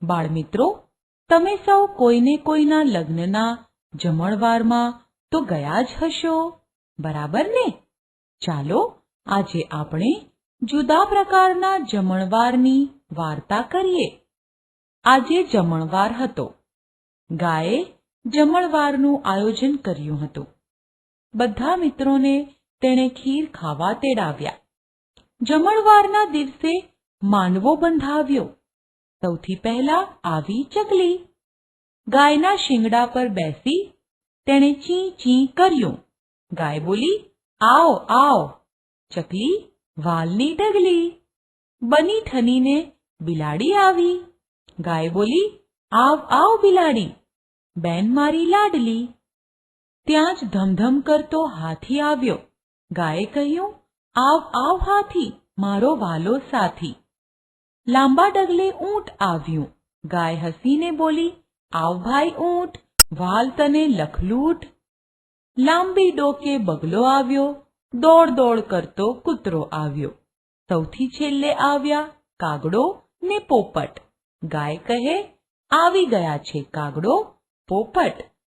બાળમિત્રો, તમે સૌ કોઈને કોઈના લગ્નના જમણવારમાં તો ગયા જ હશો, બરાબર ને? ચાલો આજે આપણે જુદા પ્રકારના જમણવારની વાર્તા કરીએ. આજે જમણવાર હતો. ગાયે જમણવારનું આયોજન કર્યું હતું. બધા મિત્રોને તેણે ખીર ખાવા તેડાવ્યા. જમણવારના દિવસે માંડવો બંધાવ્યો. સૌથી પહેલા આવી ચકલી. ગાયના શિંગડા પર બેસી તેણે ચી ચી કર્યું. ગાય બોલી, આવ આવ. ચકલી વાલની ઢગલી. બની ઠનીને બિલાડી આવી. ગાય બોલી, આવ આવ બિલાડી, બેન મારી લાડલી. ત્યાં જ ધમધમ કરતો હાથી આવ્યો. ગાયે કહ્યું, આવ આવ હાથી, મારો વાલો સાથી. લાંબા ડગલે ઊંટ આવ્યું. ગાય હસીને બોલી, આવ ભાઈ ઊંટ, વાલ તને લખલૂટ. લાંબી ડોકે બગલો આવ્યો. દોડ દોડ કરતો કૂતરો આવ્યો. સૌથી છેલ્લે આવ્યા કાગડો ને પોપટ. ગાય કહે, આવી ગયા છે કાગડો પોપટ,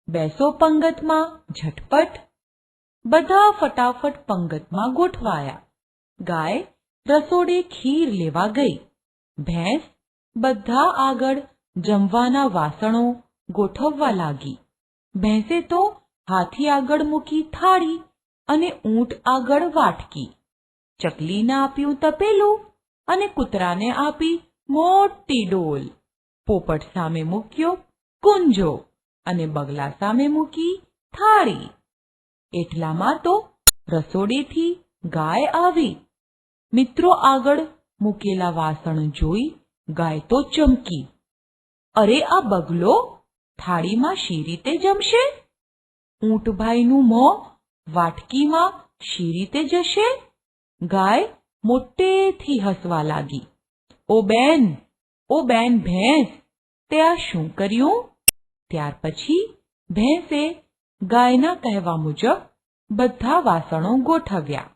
બેસો પંગતમાં ઝટપટ. બધા ફટાફટ પંગતમાં ગોઠવાયા. ગાય રસોડે ખીર લેવા ગઈ. ભેંસ બધા આગળ જમવાના વાસણો ગોઠવવા લાગી. ભેંસે તો હાથી આગળ મૂકી થાળી અને ઊંટ આગળ વાટકી. ચકલીને આપ્યું તપેલું અને કૂતરાને આપી મોટી ડોલ. પોપટ સામે મૂક્યો કુંજો અને બગલા સામે મૂકી થાળી. એટલામાં તો રસોડેથી ગાય આવી. મિત્રો આગળ મૂકેલા વાસણ જોઈ ગાય તો ચમકી. અરે, આ બગલો થાળીમાં શી રીતે જમશે? ઊંટભાઈનું મોં વાટકીમાં શી રીતે જશે? ગાય મોટેથી હસવા લાગી. ઓ બેન ભેંસ, તે આ શું કર્યું? ત્યાર પછી ભેંસે ગાયના કહેવા મુજબ બધા વાસણો ગોઠવ્યા.